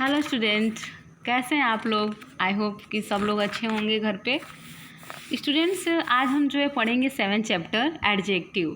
Hello student, कैसे हैं आप लोग। आई होप कि सब लोग अच्छे होंगे घर पे। स्टूडेंट्स, आज हम जो है पढ़ेंगे 7 चैप्टर एडजेक्टिव।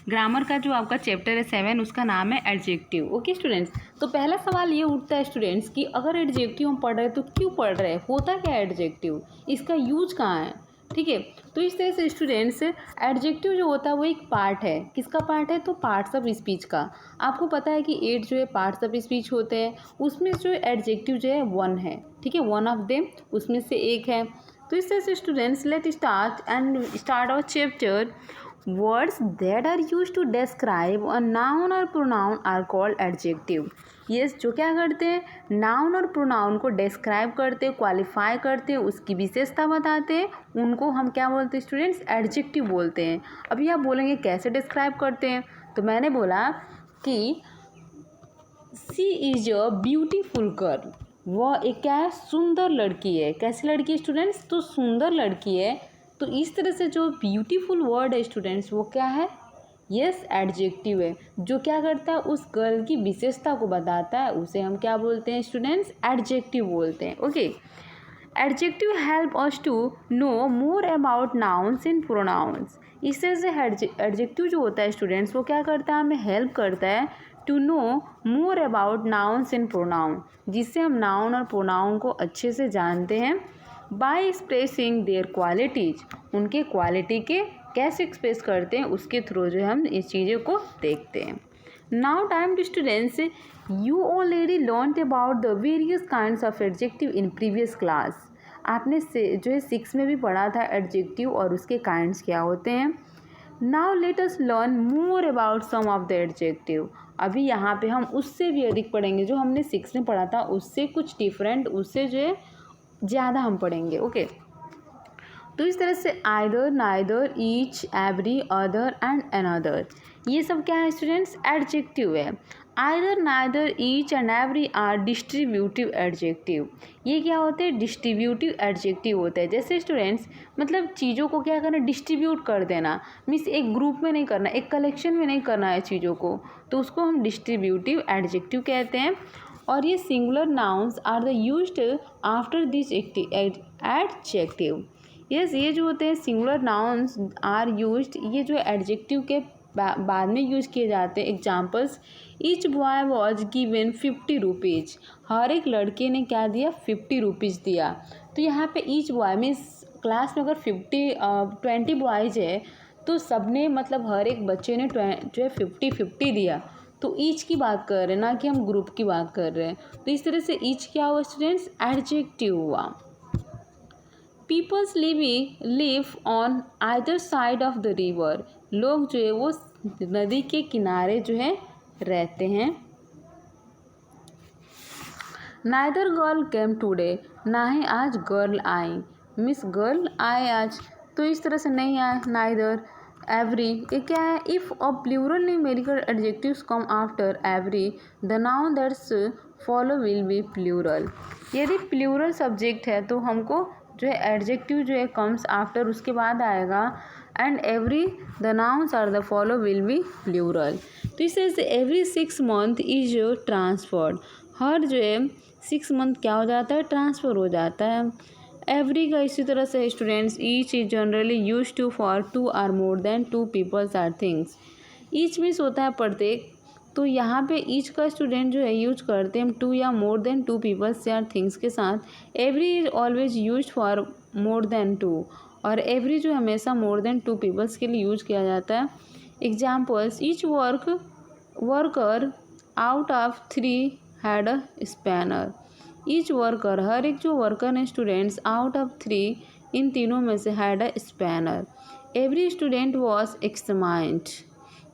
ग्रामर का जो आपका चैप्टर है 7, उसका नाम है एडजेक्टिव। ओके स्टूडेंट्स, तो पहला सवाल ये उठता है स्टूडेंट्स कि अगर एडजेक्टिव हम पढ़ रहे हैं तो क्यों पढ़ रहे हैं, होता क्या है एडजेक्टिव, इसका यूज कहाँ है। ठीक है, तो इस तरह से स्टूडेंट्स एडजेक्टिव जो होता है वो एक पार्ट है। किसका पार्ट है, तो पार्ट्स ऑफ स्पीच का। आपको पता है कि 8 जो है पार्ट्स ऑफ स्पीच होते हैं, उसमें जो एडजेक्टिव जो है 1 है। ठीक है, 1 ऑफ देम उसमें से एक है। तो इस तरह से students let start our chapter. Words that are used to describe a noun और pronoun are called adjective. Yes, जो क्या करते हैं, नाउन और प्रोनाउन को डिस्क्राइब करते हैं, क्वालिफाई करते हैं, उसकी विशेषता बताते हैं, उनको हम क्या बोलते हैं स्टूडेंट्स, एडजेक्टिव बोलते हैं। अभी आप बोलेंगे कैसे डिस्क्राइब करते हैं, तो मैंने बोला कि सी इज अ ब्यूटीफुल गर्ल। वह एक क्या है, सुंदर लड़की है। कैसी लड़की है स्टूडेंट्स, तो सुंदर लड़की है। तो इस तरह से जो ब्यूटीफुल वर्ड है स्टूडेंट्स वो क्या है, यस एडजेक्टिव है। जो क्या करता है, उस गर्ल की विशेषता को बताता है, उसे हम क्या बोलते हैं स्टूडेंट्स, एडजेक्टिव बोलते हैं। Okay, adjective help us to know more about nouns and pronouns. इस तरह से एडजेक्टिव जो होता है स्टूडेंट्स वो क्या करता है, हमें हेल्प करता है to know more about nouns and pronoun, जिससे हम नाउन और प्रोनाउन को अच्छे से जानते हैं। बाय एक्सप्रेसिंग देयर क्वालिटीज, उनके क्वालिटी के कैसे एक्सप्रेस करते हैं उसके थ्रू जो हम इस चीज़ों को देखते हैं। Now time to students, you already learn about the various kinds of adjective in previous class. आपने से जो है 6 में भी पढ़ा था एडजेक्टिव और उसके काइंड्स क्या होते हैं। Now let us learn more about some of the adjective. अभी यहाँ पे हम उससे भी अधिक पढ़ेंगे, जो हमने 6 में पढ़ा था उससे कुछ डिफरेंट, उससे जो है ज़्यादा हम पढ़ेंगे। ओके, तो इस तरह से either, neither, each, every, other and another, ये सब क्या है स्टूडेंट्स, एडजेक्टिव है। Either, neither, each and every are distributive adjective. ये क्या होते हैं, डिस्ट्रीब्यूटिव एडजेक्टिव होते हैं। जैसे स्टूडेंट्स मतलब चीज़ों को क्या करना, डिस्ट्रीब्यूट कर देना, मीन्स एक ग्रुप में नहीं करना, एक कलेक्शन में नहीं करना है चीज़ों को, तो उसको हम डिस्ट्रीब्यूटिव एडजेक्टिव कहते हैं। और ये singular nouns are the used after this adjective. Yes, ये जो होते हैं सिंगुलर नाउन्स आर यूज्ड, ये जो एडजेक्टिव के बाद में यूज किए जाते हैं। Examples, each boy was given 50 rupees. हर एक लड़के ने क्या दिया, 50 रुपीज़ दिया। तो यहाँ पे ईच बॉय मीन्स क्लास में अगर 20 बॉयज़ है तो सब ने मतलब हर एक बच्चे ने जो है 50 दिया। तो ईच की बात कर रहे हैं, ना कि हम ग्रुप की बात कर रहे हैं। तो इस तरह से ईच क्या हुआ स्टूडेंट्स, एडजेक्टिव हुआ। Peoples live on either side of the river. लोग जो है वो नदी के किनारे जो है रहते हैं। नाइदर गर्ल केम टूडे, ना ही आज गर्ल आई, मिस गर्ल आए आज, तो इस तरह से नहीं आए। नाइदर, एवरी, ये क्या है, if a plural numerical adjectives come after every, the noun that's follow will be plural. यदि प्लूरल सब्जेक्ट है तो हमको जो है एडजेक्टिव जो है कम्स आफ्टर, उसके बाद आएगा। And every the nouns are the follow will be plural. तो इस तरह से एवरी 6 मंथ इज ट्रांसफर्ड। हर जो है 6 मंथ क्या हो जाता है, ट्रांसफ़र हो जाता है। एवरी का इसी तरह से students, each is generally use to for 2 or more than 2 peoples or things. Each means होता है प्रत्येक, तो यहाँ पे ईच का स्टूडेंट जो है यूज करते हैं हम 2 या मोर देन 2 पीपल्स या थिंग्स के साथ। Every is always use for more than 2, और एवरी जो हमेशा मोर देन 2 पीपल्स के लिए यूज किया जाता है। Examples, each worker out of 3 had a spanner. Each worker, हर एक जो वर्कर है स्टूडेंट्स, आउट ऑफ 3, इन तीनों में से had a spanner. Every student was examined.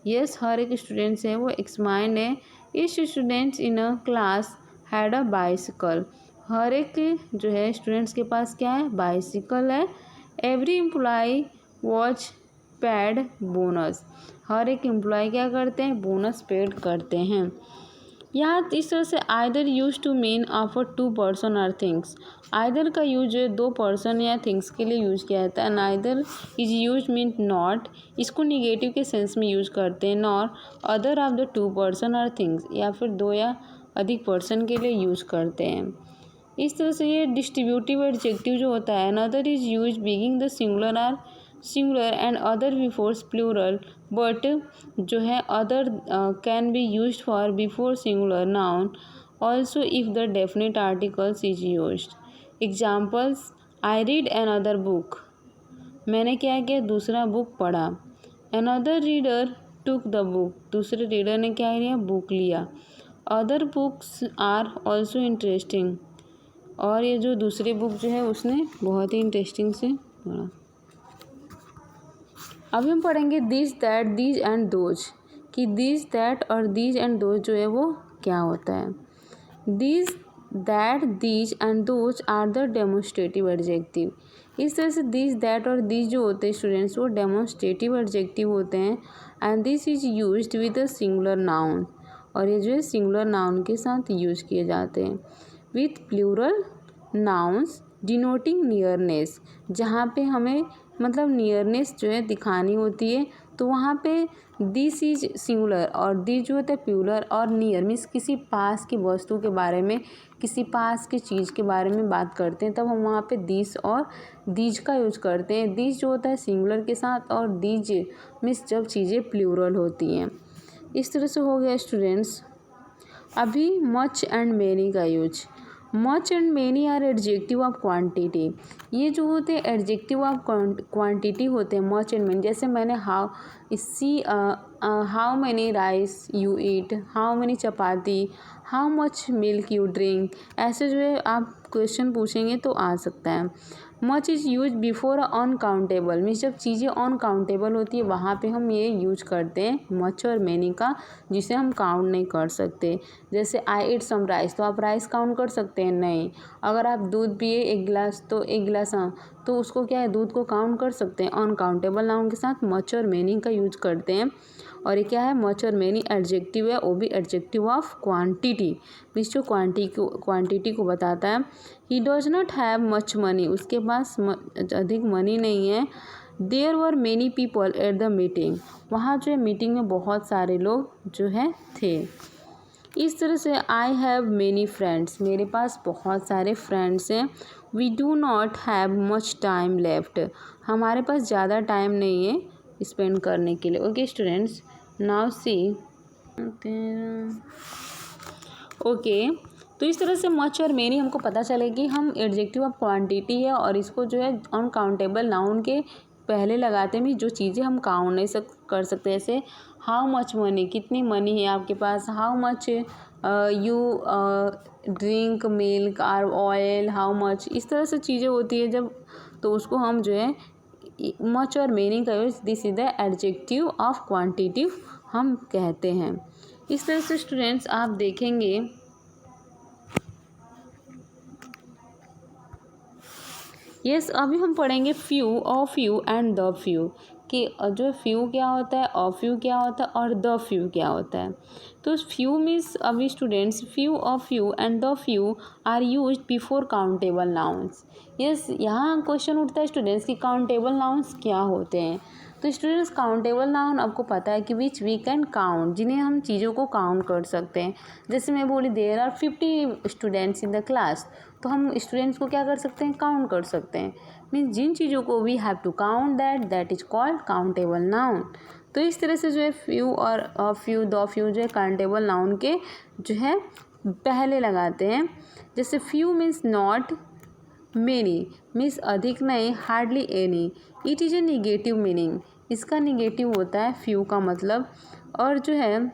Yes, हर एक स्टूडेंट्स है वो एक्समाइंड है। Each students in a class had a bicycle. हर एक जो है स्टूडेंट्स के पास क्या है, बाइसिकल है। Every employee was paid bonus. हर एक एम्प्लॉय क्या करते हैं, बोनस पेड करते हैं। यहाँ इस तरह से either use to mean of 2 person और थिंग्स। आइदर का यूज 2 पर्सन या थिंग्स के लिए यूज किया जाता है। Neither is use mean not, इसको निगेटिव के सेंस में यूज करते हैं। Nor other of the 2 person और थिंग्स, या फिर 2 या अधिक पर्सन के लिए यूज करते हैं। इस तरह से ये डिस्ट्रीब्यूटिव एडजेक्टिव जो होता है, another is use begin the singular or singular and other before plural, but जो है other can be use for before singular noun also if the definite articles is use. Examples, I read another book, मैंने क्या किया, दूसरा book पढ़ा। Another reader took the book, दूसरे reader ने क्या लिया, बुक लिया। Other books are also interesting, और ये जो दूसरी बुक जो है उसने बहुत ही इंटरेस्टिंग से पढ़ा। अभी हम पढ़ेंगे this that these and those, कि दिस दैट और दीज एंड दोज जो है वो क्या होता है। This that these and those are the demonstrative adjective. इस तरह से दिस दैट और दीज जो होते हैं स्टूडेंट्स वो डेमोन्स्ट्रेटिव एडजेक्टिव होते हैं। And this is used with a singular noun, और ये जो है सिंगुलर नाउन के साथ यूज किए जाते हैं। With plural nouns denoting nearness, जहाँ पे हमें मतलब नियरनेस जो है दिखानी होती है, तो वहाँ पे दिस इज सिंगुलर और दिस जो होता है प्लूरल, और नियर मीन्स किसी पास की वस्तु के बारे में, किसी पास की चीज़ के बारे में बात करते हैं, तब हम वहाँ पे दिस और दीज का यूज करते हैं। दिस जो होता है सिंगुलर के साथ, और दीज मीन्स जब चीज़ें प्लूरल होती हैं। इस तरह से हो गया स्टूडेंट्स। अभी मच एंड मेनी का use. Much and many are adjective of quantity. ये जो होते हैं एडजेक्टिव ऑफ क्वांटिटी होते हैं मच एंड मेनी। जैसे मैंने how many rice you eat, how many chapati, how much milk you drink, ऐसे जो है आप क्वेश्चन पूछेंगे तो आ सकता है। Much is use before uncountable, means जब चीज़ें अनकाउंटेबल होती है वहाँ पे हम ये यूज करते हैं मच और मैनी का, जिसे हम काउंट नहीं कर सकते। जैसे आई ईट सम राइस, तो आप राइस काउंट कर सकते हैं, नहीं। अगर आप दूध पिए एक गिलास, तो एक गिलास तो उसको क्या है, दूध को काउंट कर सकते हैं। अनकाउंटेबल नाउन के साथ मच और मैनी का यूज करते हैं। और ये क्या है, मच और मैनी एडजेक्टिव है, वो भी एडजेक्टिव ऑफ क्वांटिटी, मीन्स जो क्वांटिटी को बताता है। He does not have much money, उसके पास अधिक मनी नहीं है। There were many people at the meeting, वहाँ जो है मीटिंग में बहुत सारे लोग जो है थे। इस तरह से आई हैव मेनी फ्रेंड्स, मेरे पास बहुत सारे फ्रेंड्स हैं। We do not have much time left, हमारे पास ज़्यादा टाइम नहीं है स्पेंड करने के लिए। Okay students, now see okay. तो इस तरह से मच और मेनी हमको पता चले कि हम एडजेक्टिव ऑफ क्वांटिटी है, और इसको जो है अनकाउंटेबल नाउन के पहले लगाते हैं, जो चीज़ें हम काउंट नहीं कर सकते। जैसे हाउ मच मनी, कितनी मनी है आपके पास। How much you drink milk और ऑयल, हाउ मच, इस तरह से चीज़ें होती है जब, तो उसको हम जो है मच और मेनी का use this is the adjective of quantity हम कहते हैं। इस तरह से स्टूडेंट्स आप देखेंगे यस अभी हम पढ़ेंगे few, a few and the few, कि जो फ्यू क्या होता है, अ फ्यू क्या होता है, और द फ्यू क्या होता है। तो फ्यू मीन्स अभी students few, a few and the few are used before countable nouns. Yes, यहाँ क्वेश्चन उठता है स्टूडेंट्स कि काउंटेबल नाउन्स क्या होते हैं। तो स्टूडेंट्स काउंटेबल नाउन आपको पता है कि विच वी कैन काउंट, जिन्हें हम चीज़ों को काउंट कर सकते हैं। जैसे मैं बोली there are 50 students in the class, तो हम स्टूडेंट्स को क्या कर सकते हैं, काउंट कर सकते हैं। मीन्स जिन चीज़ों को we have to count that is called countable noun. तो इस तरह से जो है फ्यू और अ फ्यू, द फ्यू जो है काउंटेबल नाउन के जो है पहले लगाते हैं। जैसे few means not, many means अधिक नहीं, hardly any, it is a negative meaning, इसका निगेटिव होता है फ्यू का मतलब। और जो है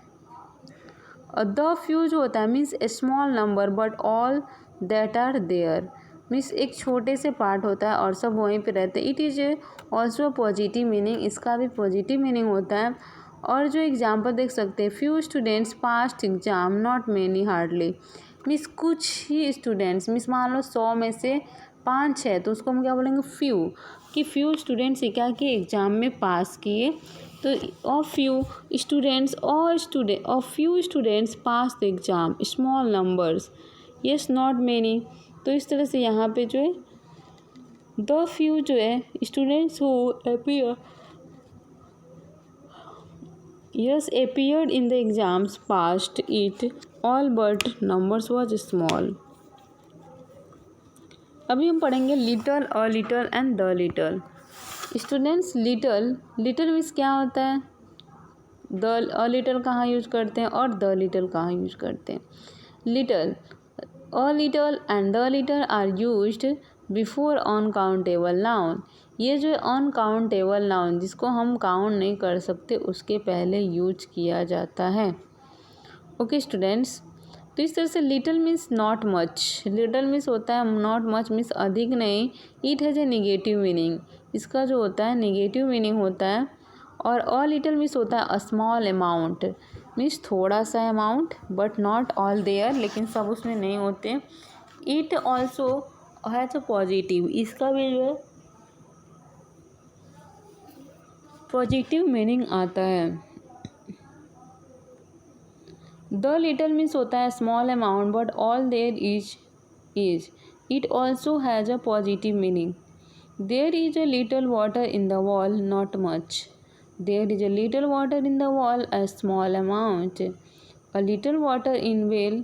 द फ्यू जो होता है means a small number but all that are there, means एक छोटे से पार्ट होता है और सब वहीं पे रहते हैं। It is also positive meaning, इसका भी पॉजिटिव मीनिंग होता है। और जो एग्जाम्पल देख सकते हैं, few students past exam not many hardly, means कुछ ही स्टूडेंट्स, मीन्स मान लो 100 में से 5-6, तो उसको हम क्या बोलेंगे, फ्यू, कि फ्यू स्टूडेंट्स क्या किए, एग्ज़ाम में पास किए। तो of few students of few students pass the exam, small numbers, yes not many. तो इस तरह से यहाँ पे जो है द फ्यू जो है students who appear yes appeared in the exams passed it all but numbers was small. अभी हम पढ़ेंगे little, a little and the little. Students, little, little means क्या होता है? द, अ लिटल कहाँ यूज करते हैं और द लिटल कहाँ यूज करते हैं? Little, a little and the little are used before uncountable noun. ये जो अनकाउंटेबल नाउन जिसको हम काउंट नहीं कर सकते उसके पहले यूज किया जाता है। ओके स्टूडेंट्स, तो इस तरह से little means not much. Little means होता है नॉट मच मीन्स अधिक नहीं। It has a negative meaning, इसका जो होता है निगेटिव मीनिंग होता है। और अ लिटल मीन्स होता है अ स्मॉल अमाउंट, मीन्स थोड़ा सा amount, but not all there, लेकिन सब उसमें नहीं होते। It also has a positive, इसका भी जो है पॉजिटिव मीनिंग आता है। द लिटल मीन्स होता है small amount but all there is. It also has a positive meaning. There is a little water in the wall, not much. There is a little water in the wall, a small amount. A little water in well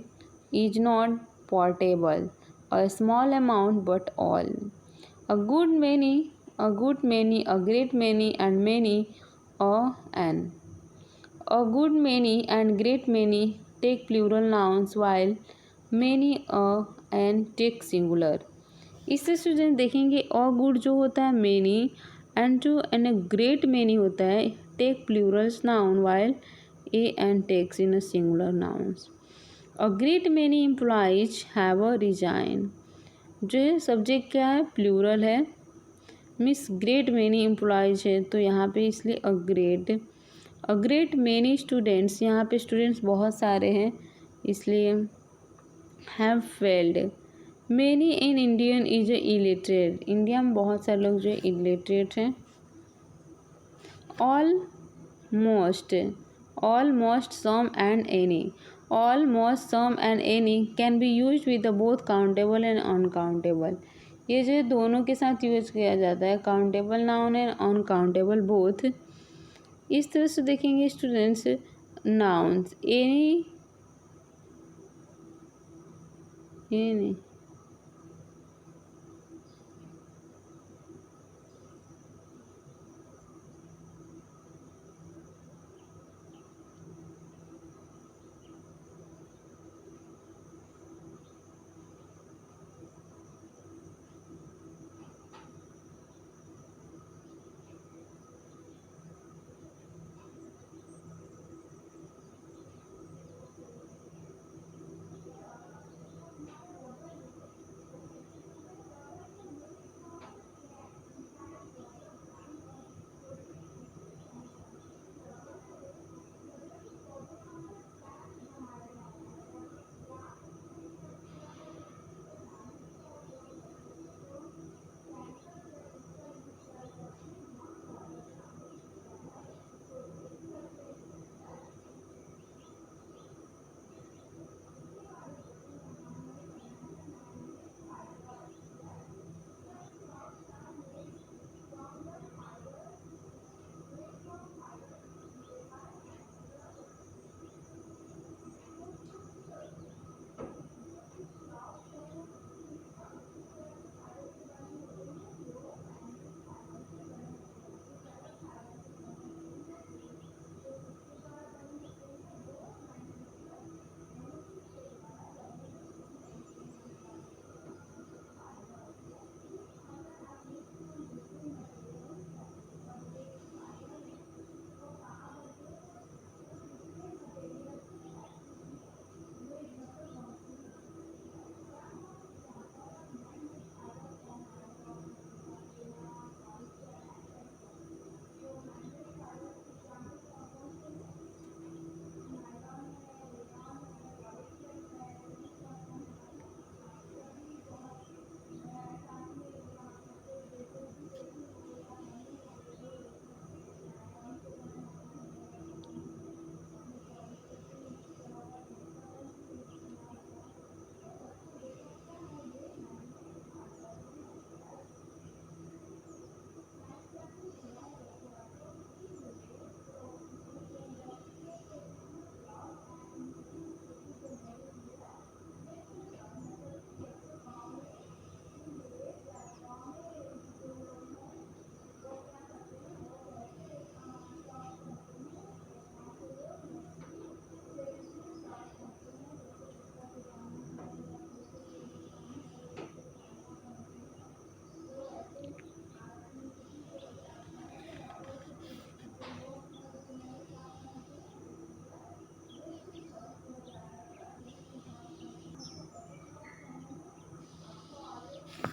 is not portable, a small amount but all. A good many, a good many, a great many, and many, an. A good many and great many take plural nouns while many, and take singular. इससे student देखेंगे a good जो होता है many, and जो an great many होता है take plurals noun while a and takes in a singular nouns. A great many employees have a resign, जो है सब्जेक्ट क्या है? प्लूरल है, मिस ग्रेट मेनी एम्प्लॉयज़ है तो यहाँ पे इसलिए अ ग्रेट मेनी स्टूडेंट्स, यहाँ पे स्टूडेंट्स बहुत सारे हैं इसलिए have failed. Many in Indian is illiterate, India में बहुत सारे लोग जो इलिटरेट हैं। Almost, almost, some and any, almost, some and any can be use with both countable and uncountable. ये जो दोनों के साथ यूज किया जाता है, countable noun and uncountable both. इस तरह से देखेंगे students nouns any, any,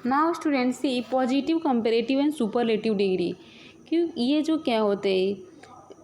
now students see positive, comparative and superlative degree. क्यों ये जो क्या होते हैं,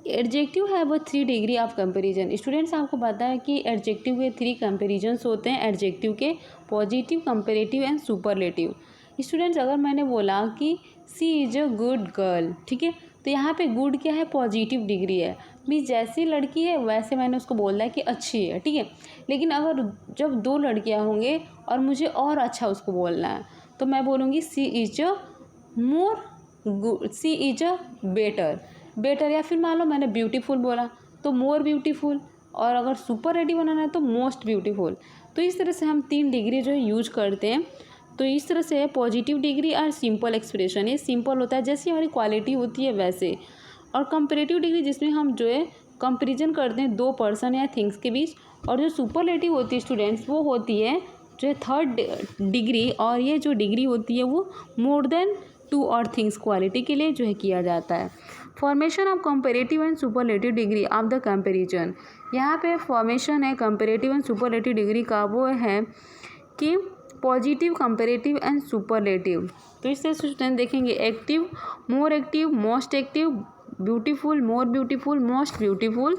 adjective have 3 degree of comparison. Students आपको पता है कि एडजेक्टिव के 3 कंपैरिजन्स होते हैं एडजेक्टिव के, positive, comparative and superlative. Students अगर मैंने बोला कि सी इज अ गुड गर्ल, ठीक है, तो यहाँ पे गुड क्या है, पॉजिटिव डिग्री है, मीन्स जैसी लड़की है वैसे मैंने उसको बोलना है कि अच्छी है, ठीक है। लेकिन अगर जब 2 लड़कियाँ होंगे और मुझे और अच्छा उसको बोलना है तो मैं बोलूँगी she is a more good, she is a better, better, या फिर मान लो मैंने ब्यूटीफुल बोला तो मोर ब्यूटीफुल, और अगर सुपरलेटिव बनाना है तो मोस्ट ब्यूटीफुल। तो इस तरह से हम 3 डिग्री जो है यूज करते हैं। तो इस तरह से पॉजिटिव डिग्री और सिंपल एक्सप्रेशन, ये सिंपल होता है जैसी हमारी क्वालिटी होती है वैसे, और कंपेरेटिव डिग्री जिसमें हम जो है कंपेरिजन करते हैं 2 पर्सन या थिंग्स के बीच, और जो सुपरलेटिव होती है स्टूडेंट्स वो होती है जो है 3rd डिग्री, और ये जो डिग्री होती है वो मोर देन 2 और थिंग्स क्वालिटी के लिए जो है किया जाता है। Formation of comparative and superlative degree of the comparison, यहाँ पे फॉर्मेशन है कंपेरेटिव एंड सुपरलेटिव डिग्री का वो है कि पॉजिटिव, कंपेरेटिव एंड सुपरलेटिव। तो इस तरह से स्टूडेंट देखेंगे active, more active, most active, beautiful, more beautiful, most beautiful.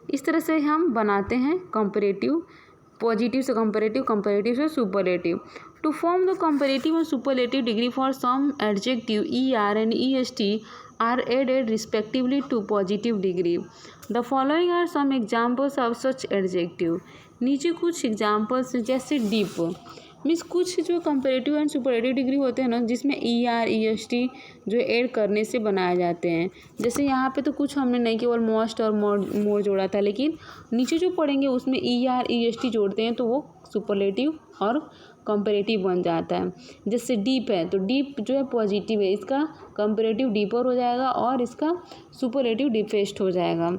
इस तरह से हम बनाते हैं कंपेरेटिव, पॉजिटिव से कंपेरेटिव, कंपेरेटिव से superlative. To form the comparative and superlative degree for some adjective ER and EST are added respectively to positive degree. The following are some examples of such adjective. नीचे कुछ examples जैसे deep, means कुछ जो comparative and superlative degree होते हैं ना जिसमें ER EST जो ऐड करने से बनाए जाते हैं। जैसे यहाँ पे तो कुछ हमने नहीं केवल मोस्ट और मोर जोड़ा था, लेकिन नीचे जो पढ़ेंगे उसमें ER EST जोड़ते हैं तो वो सुपरलेटिव और कंपेरेटिव बन जाता है। जैसे डीप है तो डीप जो है पॉजिटिव है, इसका कंपेरेटिव डीपर हो जाएगा और इसका सुपरलेटिव डीपेस्ट हो जाएगा।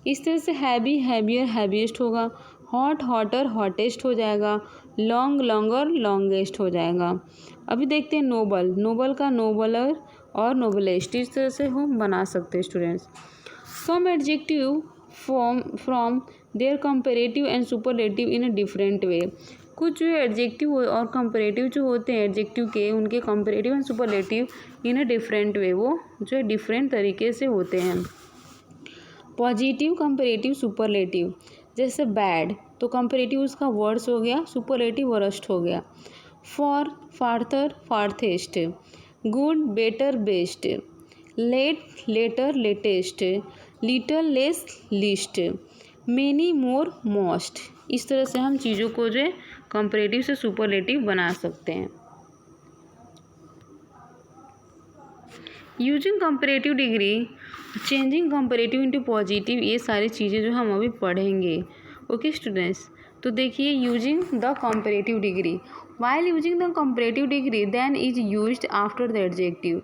इस तरह से हैवी हैवियर हैवीएस्ट होगा, हॉट हॉटर हॉटेस्ट हो जाएगा, लॉन्ग लॉन्गर लॉन्गेस्ट हो जाएगा। अभी देखते हैं नोबल, नोबल का नोबलर और नोबलेस्ट, इस तरह से हम बना सकते हैं students. Some adjective from their comparative and superlative in a different way. कुछ जो एडजेक्टिव और कंपेरेटिव जो होते हैं एडजेक्टिव के, उनके comparative and superlative in a different way, वो जो है डिफरेंट तरीके से होते हैं। Positive, comparative, superlative. जैसे बैड तो कंपेरेटिव उसका वर्स हो गया, सुपरलेटिव वरस्ट हो गया। Far, farther, farthest. Good, better, best. Late, later, latest. Little, less, least. Many, more, most. इस तरह से हम चीज़ों को जो है कंपेरेटिव से सुपरलेटिव बना सकते हैं। Using comparative degree, changing comparative into positive, ये सारी चीज़ें जो हम अभी पढ़ेंगे। ओके स्टूडेंट्स, तो देखिए using the comparative degree, while using the comparative degree than is used after the adjective.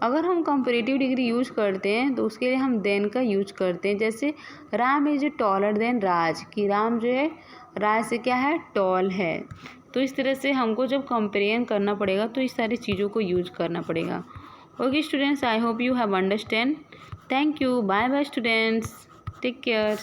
अगर हम कंपेरेटिव डिग्री यूज करते हैं तो उसके लिए हम देन का यूज करते हैं। जैसे राम इज टॉलर देन राज, कि राम जो है राज से क्या है, टॉल है। तो इस तरह से हमको जब कंपेरिजन करना पड़ेगा तो इस सारी चीज़ों को यूज करना पड़ेगा। Okay students, I hope you have understand. Thank you. Bye bye students. Take care.